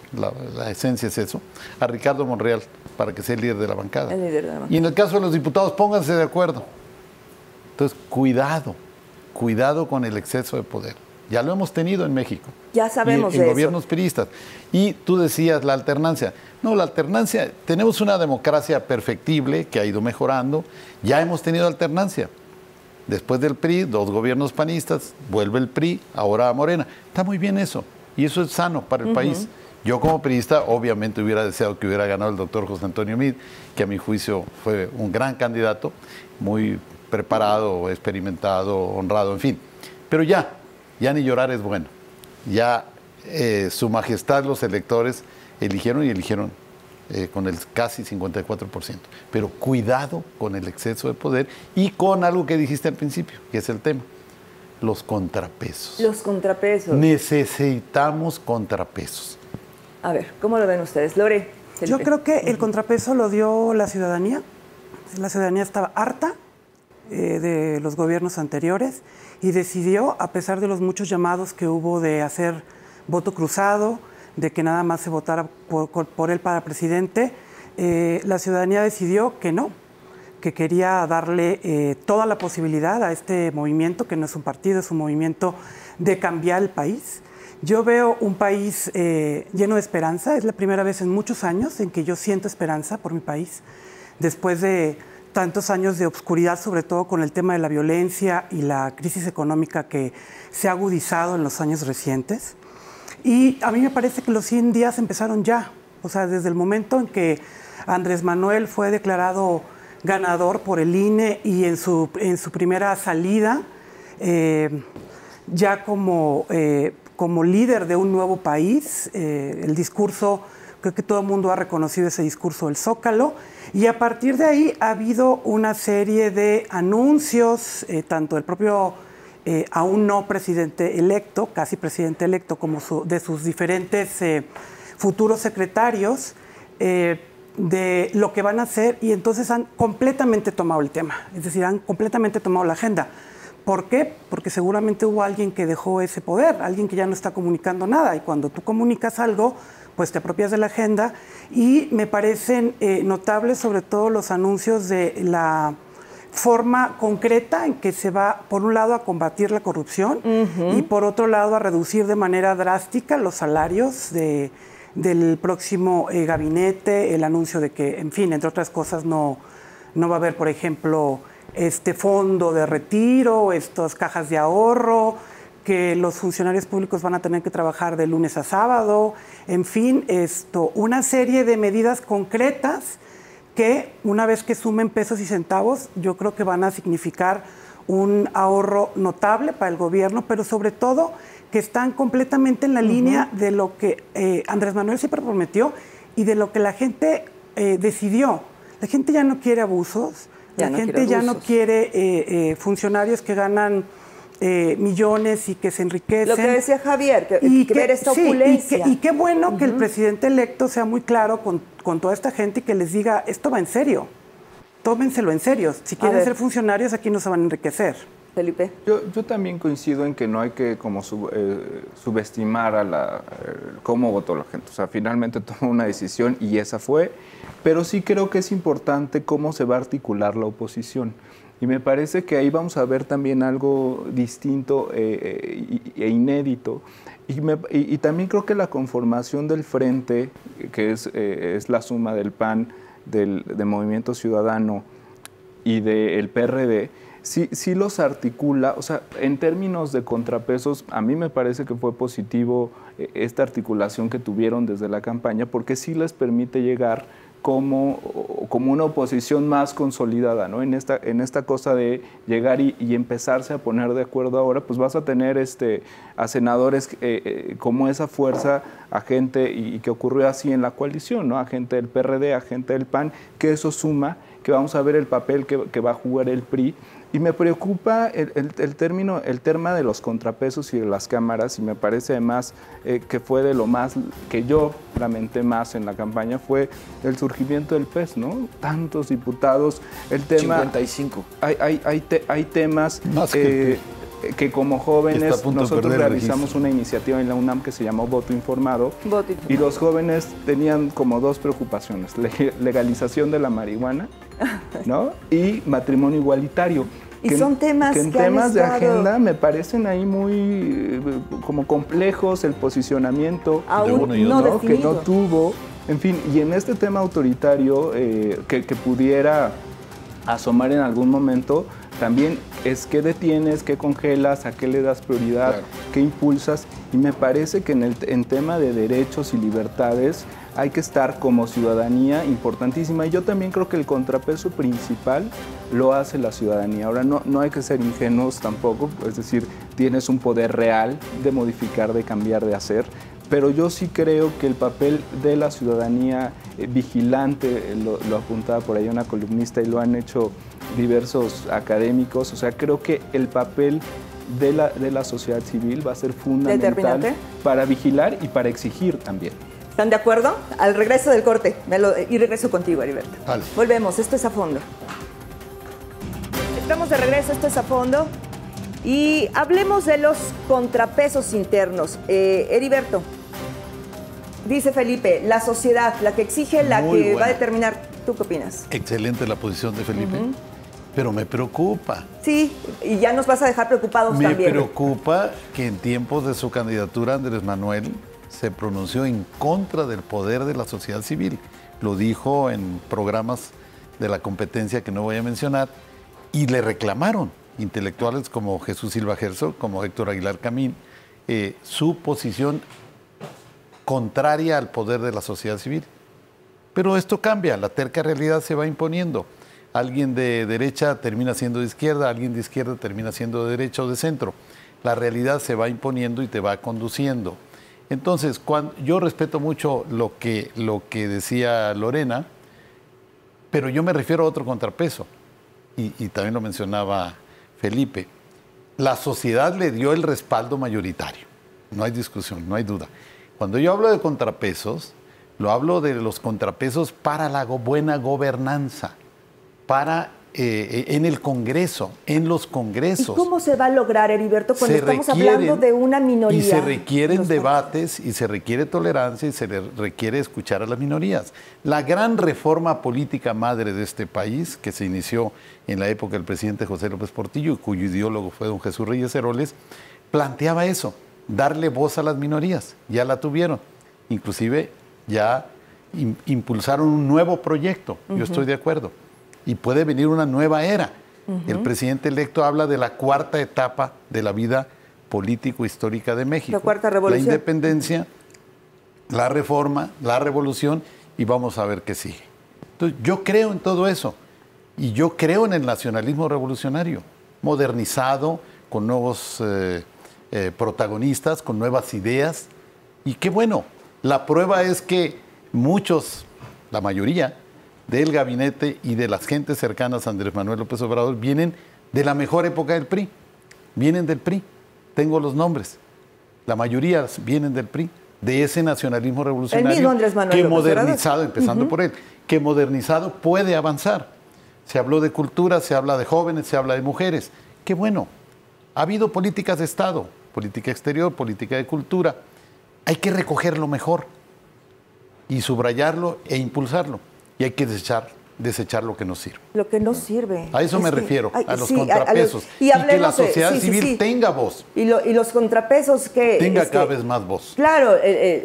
la esencia es eso, a Ricardo Monreal para que sea el líder de la bancada. El líder de la bancada. Y en el caso de los diputados, pónganse de acuerdo. Entonces, cuidado con el exceso de poder. Ya lo hemos tenido en México. Ya sabemos en gobiernos priistas. Y tú decías la alternancia. No, la alternancia, tenemos una democracia perfectible que ha ido mejorando. Ya hemos tenido alternancia. Después del PRI, 2 gobiernos panistas, vuelve el PRI, ahora a Morena. Está muy bien eso. Y eso es sano para el país. Yo como priista, obviamente hubiera deseado que hubiera ganado el doctor José Antonio Meade, que a mi juicio fue un gran candidato, muy preparado, experimentado, honrado, en fin. Pero ya ni llorar es bueno. Ya su majestad, los electores, eligieron con el casi 54%. Pero cuidado con el exceso de poder y con algo que dijiste al principio, que es el tema, los contrapesos. Los contrapesos. Necesitamos contrapesos. A ver, ¿cómo lo ven ustedes? Lore. Felipe. Yo creo que el contrapeso lo dio la ciudadanía. La ciudadanía estaba harta de los gobiernos anteriores y decidió, a pesar de los muchos llamados que hubo de hacer voto cruzado, de que nada más se votara por él para presidente, la ciudadanía decidió que no, que quería darle toda la posibilidad a este movimiento, que no es un partido, es un movimiento de cambiar el país. Yo veo un país lleno de esperanza. Es la primera vez en muchos años en que yo siento esperanza por mi país, después de tantos años de obscuridad, sobre todo con el tema de la violencia y la crisis económica que se ha agudizado en los años recientes. Y a mí me parece que los 100 días empezaron ya. O sea, desde el momento en que Andrés Manuel fue declarado ganador por el INE y en su primera salida, ya como como líder de un nuevo país. El discurso, creo que todo el mundo ha reconocido ese discurso del Zócalo, y a partir de ahí ha habido una serie de anuncios, tanto del propio aún no presidente electo, casi presidente electo, como de sus diferentes futuros secretarios, de lo que van a hacer, y entonces han completamente tomado el tema, es decir, han completamente tomado la agenda. ¿Por qué? Porque seguramente hubo alguien que dejó ese poder, alguien que ya no está comunicando nada, y cuando tú comunicas algo, pues te apropias de la agenda, y me parecen notables sobre todo los anuncios de la forma concreta en que se va, por un lado, a combatir la corrupción y por otro lado, a reducir de manera drástica los salarios del próximo gabinete, el anuncio de que, en fin, entre otras cosas, no va a haber, por ejemplo, este fondo de retiro, estas cajas de ahorro, que los funcionarios públicos van a tener que trabajar de lunes a sábado, en fin, una serie de medidas concretas que, una vez que sumen pesos y centavos, yo creo que van a significar un ahorro notable para el gobierno, pero sobre todo que están completamente en la línea de lo que Andrés Manuel siempre prometió y de lo que la gente decidió. La gente ya no quiere abusos, la gente ya no quiere funcionarios que ganan millones y que se enriquecen. Lo que decía Javier, que ver esta opulencia. Y qué bueno que el presidente electo sea muy claro con toda esta gente y que les diga, esto va en serio, tómenselo en serio. Si quieren ser funcionarios, aquí no se van a enriquecer. Felipe. Yo también coincido en que no hay que como subestimar a cómo votó la gente. O sea, finalmente tomó una decisión y esa fue, pero sí creo que es importante cómo se va a articular la oposición. Y me parece que ahí vamos a ver también algo distinto e inédito. Y también creo que la conformación del frente, que es la suma del PAN, del Movimiento Ciudadano y del PRD, sí los articula. O sea, en términos de contrapesos, a mí me parece que fue positivo esta articulación que tuvieron desde la campaña, porque sí les permite llegar como una oposición más consolidada, ¿no? En esta cosa de llegar y empezarse a poner de acuerdo ahora, pues vas a tener a senadores como esa fuerza, a gente, y que ocurrió así en la coalición, ¿no? A gente del PRD, a gente del PAN, que eso suma, que vamos a ver el papel que va a jugar el PRI. Y me preocupa el tema de los contrapesos y de las cámaras, y me parece además que fue de lo más que yo lamenté más en la campaña, fue el surgimiento del PES, ¿no? Tantos diputados, el tema... 55. Hay temas que como jóvenes nosotros realizamos una iniciativa en la UNAM que se llamó Voto Informado, y los jóvenes tenían como dos preocupaciones: legalización de la marihuana, ¿no? Y matrimonio igualitario. Y son temas que en temas de agenda me parecen ahí muy como complejos, el posicionamiento aún no que no tuvo, en fin, y en este tema autoritario que pudiera asomar en algún momento, también es qué detienes, qué congelas, a qué le das prioridad, qué impulsas, y me parece que en tema de derechos y libertades hay que estar como ciudadanía importantísima, y yo también creo que el contrapeso principal lo hace la ciudadanía. Ahora, no hay que ser ingenuos tampoco, es decir, tienes un poder real de modificar, de cambiar, de hacer, pero yo sí creo que el papel de la ciudadanía vigilante, lo apuntaba por ahí una columnista y lo han hecho diversos académicos, o sea, creo que el papel de la sociedad civil va a ser fundamental para vigilar y para exigir también. ¿Están de acuerdo? Al regreso del corte, y regreso contigo, Heriberto. Vale. Volvemos, esto es A Fondo. Estamos de regreso, esto es A Fondo. Y hablemos de los contrapesos internos. Heriberto, dice Felipe, la sociedad, la que exige, la Muy que buena. va a determinar. ¿Tú qué opinas? Excelente la posición de Felipe, pero me preocupa. Sí, y ya nos vas a dejar preocupados también. Me preocupa que en tiempos de su candidatura Andrés Manuel se pronunció en contra del poder de la sociedad civil. Lo dijo en programas de la competencia que no voy a mencionar, y le reclamaron intelectuales como Jesús Silva Herzog, como Héctor Aguilar Camín, su posición contraria al poder de la sociedad civil. Pero esto cambia, la terca realidad se va imponiendo. Alguien de derecha termina siendo de izquierda, alguien de izquierda termina siendo de derecha o de centro. la realidad se va imponiendo y te va conduciendo. Entonces, yo respeto mucho lo que decía Lorena, pero yo me refiero a otro contrapeso, y también lo mencionaba Felipe. La sociedad le dio el respaldo mayoritario, no hay discusión, no hay duda. Cuando yo hablo de contrapesos, lo hablo de los contrapesos para la buena gobernanza, para en el Congreso, en los congresos. ¿Y cómo se va a lograr, Heriberto, cuando estamos hablando de una minoría? Y se requieren debates, y se requiere tolerancia, y se requiere escuchar a las minorías. La gran reforma política madre de este país, que se inició en la época del presidente José López Portillo, cuyo ideólogo fue don Jesús Reyes Heroles, planteaba eso, darle voz a las minorías. Ya la tuvieron. Inclusive ya impulsaron un nuevo proyecto, yo estoy de acuerdo. Y puede venir una nueva era. El presidente electo habla de la cuarta etapa de la vida político-histórica de México. La cuarta revolución. La independencia, la reforma, la revolución, y vamos a ver qué sigue. Entonces, yo creo en todo eso. Y yo creo en el nacionalismo revolucionario, modernizado, con nuevos protagonistas, con nuevas ideas. Y qué bueno. La prueba es que muchos, la mayoría, del gabinete y de las gentes cercanas a Andrés Manuel López Obrador vienen de la mejor época del PRI. Vienen del PRI. Tengo los nombres. La mayoría vienen del PRI, de ese nacionalismo revolucionario. El mismo Andrés Manuel que López modernizado, Obrador. empezando por él, que modernizado puede avanzar. Se habló de cultura, se habla de jóvenes, se habla de mujeres. Qué bueno. Ha habido políticas de Estado, política exterior, política de cultura. Hay que recoger lo mejor y subrayarlo e impulsarlo. Y hay que desechar lo que no sirve. Lo que no sirve. A eso me refiero, a los sí, contrapesos. Y que la sociedad civil tenga voz. Y los contrapesos que... Tenga cada vez más voz. Claro,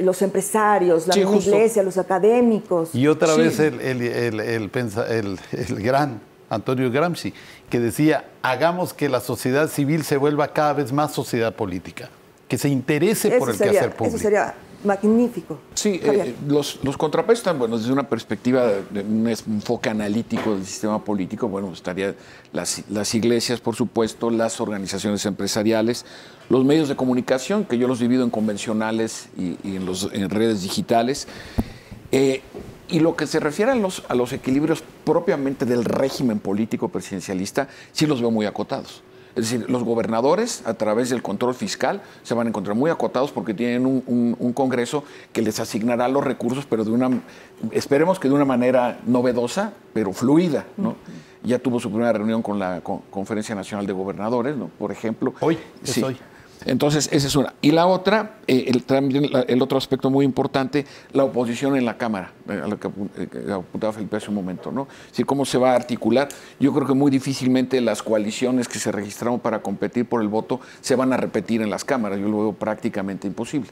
los empresarios, la iglesia, los académicos. Y otra vez el gran Antonio Gramsci, que decía, hagamos que la sociedad civil se vuelva cada vez más sociedad política, que se interese por el quehacer público. Eso sería magnífico. Sí, los contrapesos están, bueno, desde una perspectiva de un enfoque analítico del sistema político, bueno, estaría las iglesias, por supuesto, las organizaciones empresariales, los medios de comunicación, que yo los divido en convencionales y en redes digitales, y lo que se refiere a los equilibrios propiamente del régimen político presidencialista, sí los veo muy acotados. Es decir, los gobernadores, a través del control fiscal, se van a encontrar muy acotados porque tienen un Congreso que les asignará los recursos, pero esperemos que de una manera novedosa, pero fluida, ¿no? Ya tuvo su primera reunión con la Conferencia Nacional de Gobernadores, ¿no? Por ejemplo. Hoy, sí. Hoy. Entonces, esa es una. Y la otra, también el otro aspecto muy importante, la oposición en la Cámara, a lo que apuntaba Felipe hace un momento, ¿no? Es decir, cómo se va a articular. Yo creo que muy difícilmente las coaliciones que se registraron para competir por el voto se van a repetir en las cámaras. Yo lo veo prácticamente imposible.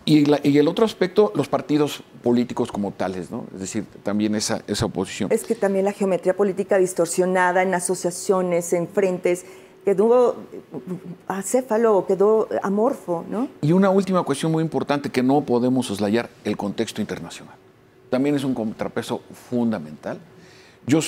Y el otro aspecto, los partidos políticos como tales, ¿no? Es decir, también esa oposición. Es que también la geometría política distorsionada en asociaciones, en frentes, quedó acéfalo, quedó amorfo, ¿no? Y una última cuestión muy importante que no podemos soslayar, el contexto internacional. También es un contrapeso fundamental. Yo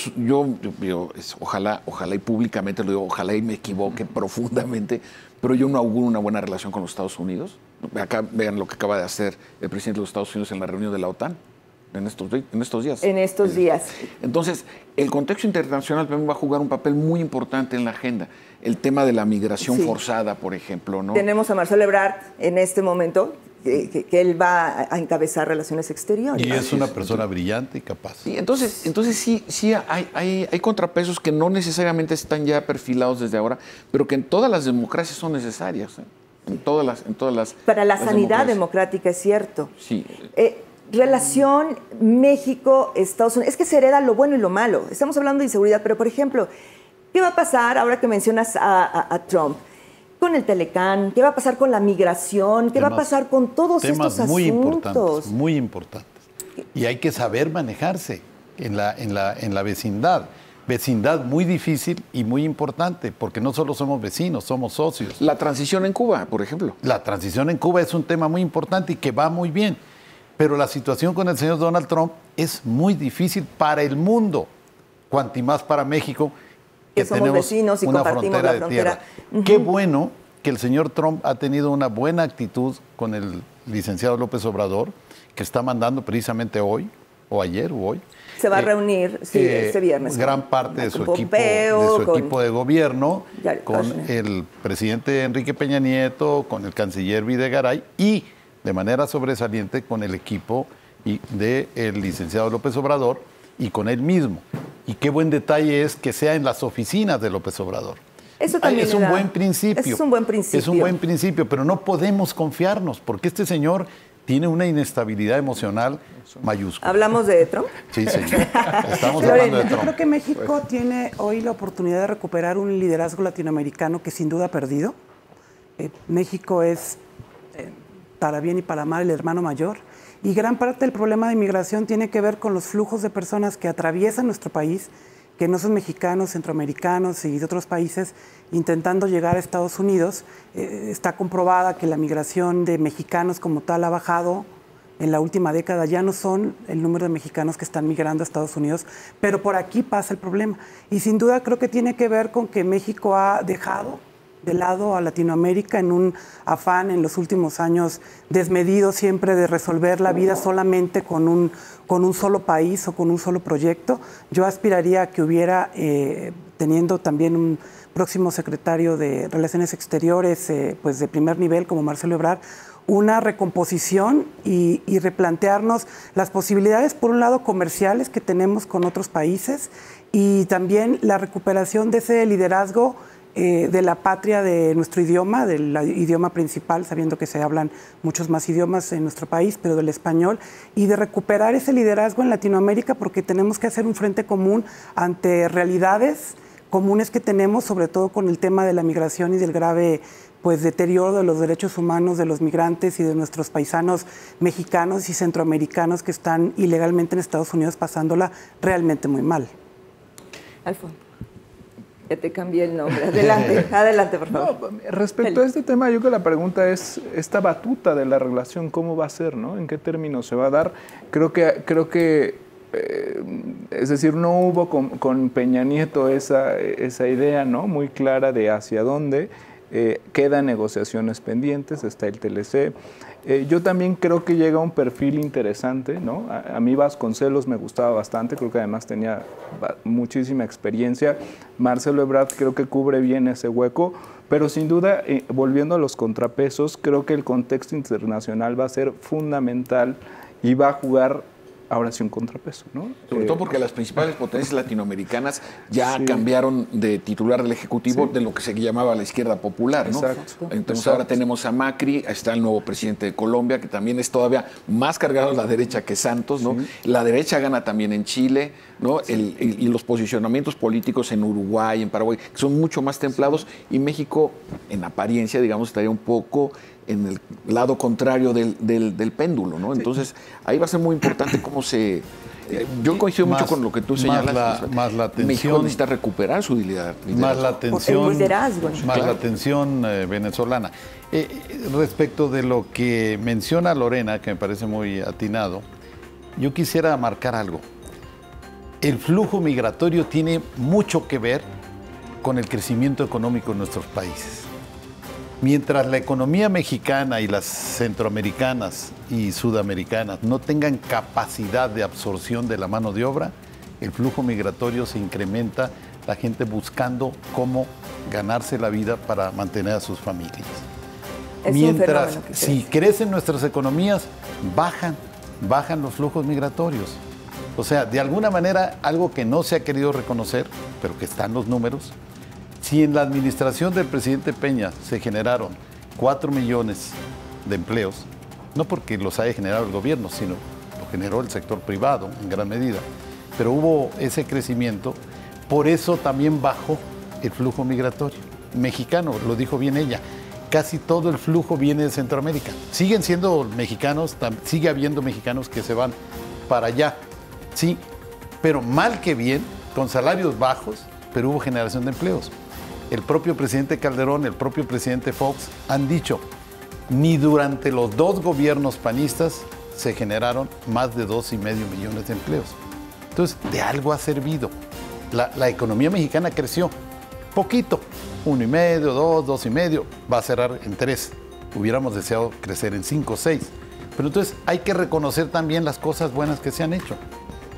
ojalá y públicamente lo digo, ojalá y me equivoque profundamente, pero yo no auguro una buena relación con los Estados Unidos. Acá vean lo que acaba de hacer el presidente de los Estados Unidos en la reunión de la OTAN. En estos días. En estos días. Entonces, el contexto internacional también va a jugar un papel muy importante en la agenda. El tema de la migración forzada, por ejemplo, ¿no? Tenemos a Marcelo Ebrard en este momento, que él va a encabezar relaciones exteriores. Y es una persona brillante y capaz. Sí, entonces sí hay contrapesos que no necesariamente están ya perfilados desde ahora, pero que en todas las democracias son necesarias. En todas las Para la sanidad democrática, es cierto. Sí. Relación México-Estados Unidos. Es que se hereda lo bueno y lo malo. Estamos hablando de inseguridad, pero por ejemplo, ¿qué va a pasar ahora que mencionas a Trump? Con el Telecán, ¿qué va a pasar con la migración? ¿Qué va a pasar con todos estos asuntos? Muy importantes. Y hay que saber manejarse en la vecindad. Vecindad muy difícil y muy importante, porque no solo somos vecinos, somos socios. La transición en Cuba, por ejemplo. La transición en Cuba es un tema muy importante y que va muy bien. Pero la situación con el señor Donald Trump es muy difícil para el mundo, cuanti más para México, que somos tenemos vecinos y una compartimos frontera la frontera. Qué bueno que el señor Trump ha tenido una buena actitud con el licenciado López Obrador, que está mandando precisamente hoy, o ayer, o hoy. Se va a reunir este viernes. Gran parte de su equipo de gobierno, con el presidente Enrique Peña Nieto, con el canciller Videgaray y, de manera sobresaliente, con el equipo del licenciado López Obrador y con él mismo. Y qué buen detalle es que sea en las oficinas de López Obrador. Eso también es un buen principio. Es un buen principio. Es un buen principio, pero no podemos confiarnos, porque este señor tiene una inestabilidad emocional mayúscula. ¿Hablamos de Trump? Sí, señor. Estamos hablando de Trump. Yo creo que México tiene hoy la oportunidad de recuperar un liderazgo latinoamericano que sin duda ha perdido. México es, para bien y para mal, el hermano mayor. Y gran parte del problema de inmigración tiene que ver con los flujos de personas que atraviesan nuestro país, que no son mexicanos, centroamericanos y de otros países, intentando llegar a Estados Unidos. Está comprobada que la migración de mexicanos como tal ha bajado en la última década. Ya no son el número de mexicanos que están migrando a Estados Unidos, pero por aquí pasa el problema. Y sin duda creo que tiene que ver con que México ha dejado de lado a Latinoamérica en un afán en los últimos años desmedido siempre de resolver la vida solamente con un solo país o con un solo proyecto. Yo aspiraría a que hubiera, teniendo también un próximo secretario de Relaciones Exteriores pues de primer nivel como Marcelo Ebrard, una recomposición y replantearnos las posibilidades, por un lado, comerciales que tenemos con otros países y también la recuperación de ese liderazgo de la patria de nuestro idioma, del idioma principal, sabiendo que se hablan muchos más idiomas en nuestro país, pero del español, y de recuperar ese liderazgo en Latinoamérica, porque tenemos que hacer un frente común ante realidades comunes que tenemos, sobre todo con el tema de la migración y del grave pues deterioro de los derechos humanos de los migrantes y de nuestros paisanos mexicanos y centroamericanos que están ilegalmente en Estados Unidos pasándola realmente muy mal. Alfonso. Ya te cambié el nombre. Adelante, adelante, por favor. No, respecto a este tema, yo creo que la pregunta es esta batuta de la relación, ¿cómo va a ser, no? ¿En qué términos se va a dar? Creo que es decir, no hubo con Peña Nieto esa idea, ¿no? Muy clara de hacia dónde. Quedan negociaciones pendientes, está el TLC. Yo también creo que llega un perfil interesante, ¿no? A mí Vasconcelos me gustaba bastante, creo que además tenía muchísima experiencia. Marcelo Ebrard creo que cubre bien ese hueco, pero sin duda, volviendo a los contrapesos, creo que el contexto internacional va a ser fundamental y va a jugar ahora sí un contrapeso, ¿no? Sobre todo porque las principales potencias latinoamericanas ya cambiaron de titular del Ejecutivo de lo que se llamaba la izquierda popular, ¿no? Exacto. Entonces ahora tenemos a Macri, está el nuevo presidente de Colombia, que también es todavía más cargado a la derecha que Santos, ¿no? La derecha gana también en Chile, ¿no? Y los posicionamientos políticos en Uruguay, en Paraguay, que son mucho más templados, y México, en apariencia, digamos, estaría un poco en el lado contrario del péndulo, ¿no? Entonces, ahí va a ser muy importante cómo se... yo coincido mucho con lo que tú señalas. Más la tensión... México necesita recuperar su liderazgo. Más la tensión... liderazgo. Más la tensión venezolana. Respecto de lo que menciona Lorena, que me parece muy atinado, yo quisiera marcar algo. El flujo migratorio tiene mucho que ver con el crecimiento económico en nuestros países. Mientras la economía mexicana y las centroamericanas y sudamericanas no tengan capacidad de absorción de la mano de obra, el flujo migratorio se incrementa, la gente buscando cómo ganarse la vida para mantener a sus familias. Mientras, si crecen nuestras economías, bajan los flujos migratorios. O sea, de alguna manera, algo que no se ha querido reconocer, pero que están los números. Si en la administración del presidente Peña se generaron 4 millones de empleos, no porque los haya generado el gobierno, sino lo generó el sector privado en gran medida, pero hubo ese crecimiento, por eso también bajó el flujo migratorio mexicano, lo dijo bien ella, casi todo el flujo viene de Centroamérica. Siguen siendo mexicanos, sigue habiendo mexicanos que se van para allá, sí, pero mal que bien, con salarios bajos, pero hubo generación de empleos. El propio presidente Calderón, el propio presidente Fox han dicho, ni durante los 2 gobiernos panistas se generaron más de 2,5 millones de empleos. Entonces, de algo ha servido. La economía mexicana creció, poquito, 1,5, 2, 2,5, va a cerrar en 3. Hubiéramos deseado crecer en 5, 6. Pero entonces hay que reconocer también las cosas buenas que se han hecho.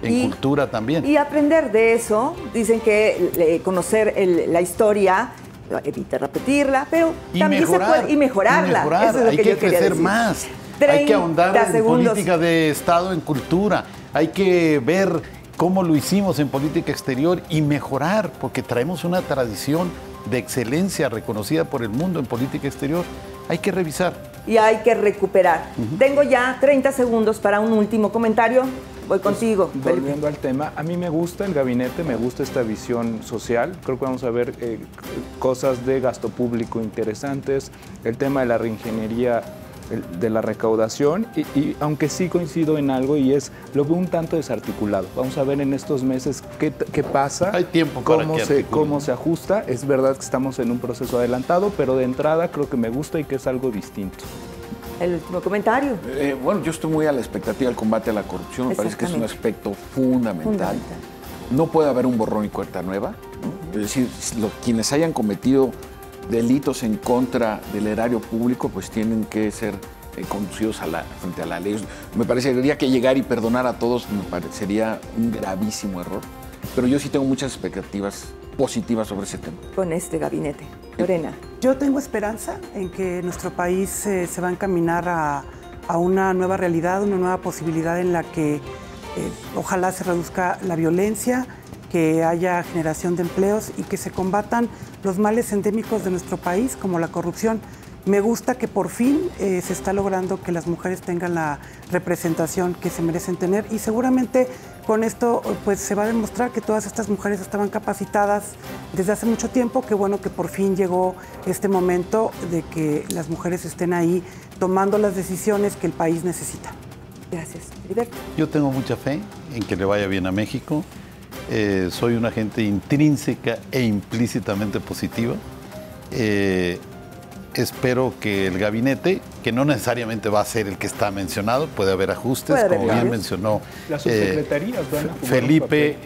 En cultura también. Y aprender de eso. Dicen que conocer la historia evita repetirla, pero también se puede. Y mejorarla. Eso es lo hay que crecer decir. más. Hay que ahondar en política de Estado, en cultura. Hay que ver cómo lo hicimos en política exterior y mejorar, porque traemos una tradición de excelencia reconocida por el mundo en política exterior. Hay que revisar. Y hay que recuperar. Tengo ya 30 segundos para un último comentario. Voy contigo, Felipe. Volviendo al tema, a mí me gusta el gabinete, me gusta esta visión social. Creo que vamos a ver cosas de gasto público interesantes, el tema de la reingeniería de la recaudación y aunque sí coincido en algo y es, lo veo un tanto desarticulado. Vamos a ver en estos meses qué pasa, hay tiempo para cómo se ajusta. Es verdad que estamos en un proceso adelantado, pero de entrada creo que me gusta y que es algo distinto. El último comentario. Bueno, yo estoy muy a la expectativa del combate a la corrupción. Me parece que es un aspecto fundamental. No puede haber un borrón y cuenta nueva, ¿no? Es decir, quienes hayan cometido delitos en contra del erario público, pues tienen que ser conducidos frente a la ley. Me parecería que llegar y perdonar a todos me parecería un gravísimo error. Pero yo sí tengo muchas expectativas positivas sobre ese tema. Con este gabinete. Lorena. Yo tengo esperanza en que nuestro país se va a encaminar a una nueva realidad, una nueva posibilidad en la que ojalá se reduzca la violencia, que haya generación de empleos y que se combatan los males endémicos de nuestro país, como la corrupción. Me gusta que por fin se está logrando que las mujeres tengan la representación que se merecen tener y seguramente con esto pues se va a demostrar que todas estas mujeres estaban capacitadas desde hace mucho tiempo. Qué bueno que por fin llegó este momento de que las mujeres estén ahí tomando las decisiones que el país necesita. Gracias. Heriberto. Yo tengo mucha fe en que le vaya bien a México. Soy una gente intrínseca e implícitamente positiva. Espero que el gabinete, que no necesariamente va a ser el que está mencionado, puede haber ajustes, como bien mencionó las subsecretarías, Felipe.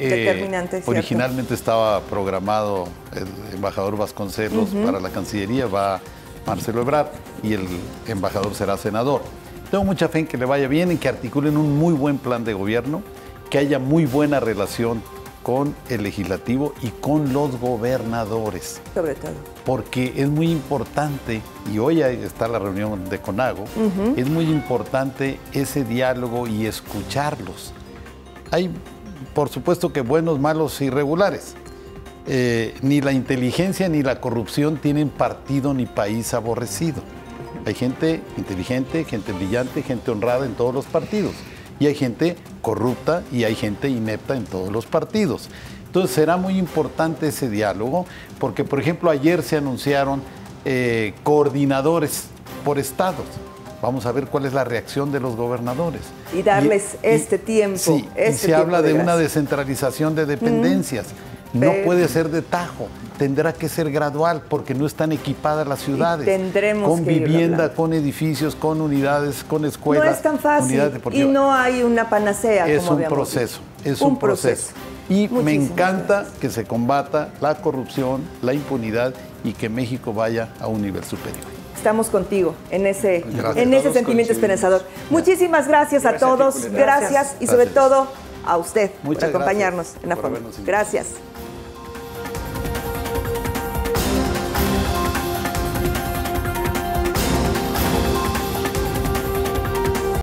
Originalmente estaba programado el embajador Vasconcelos para la Cancillería, va Marcelo Ebrard y el embajador será senador. Tengo mucha fe en que le vaya bien, en que articulen un muy buen plan de gobierno, que haya muy buena relación con el legislativo y con los gobernadores. Sobre todo. Porque es muy importante, y hoy está la reunión de CONAGO, es muy importante ese diálogo y escucharlos. Hay, por supuesto, que buenos, malos, irregulares. Ni la inteligencia ni la corrupción tienen partido ni país aborrecido. Hay gente inteligente, gente brillante, gente honrada en todos los partidos. Y hay gente corrupta y hay gente inepta en todos los partidos. Entonces será muy importante ese diálogo porque, por ejemplo, ayer se anunciaron coordinadores por estados. Vamos a ver cuál es la reacción de los gobernadores. Y darles este tiempo. Sí, y se habla de una descentralización de dependencias. No puede ser de tajo, tendrá que ser gradual porque no están equipadas las ciudades. Tendremos con vivienda, con edificios, con unidades, con escuelas. No es tan fácil y no hay una panacea. Es un proceso, es un proceso. Y me encanta que se combata la corrupción, la impunidad y que México vaya a un nivel superior. Estamos contigo en ese sentimiento esperanzador. Muchísimas gracias a todos, gracias y sobre todo a usted por acompañarnos en la forma. Gracias.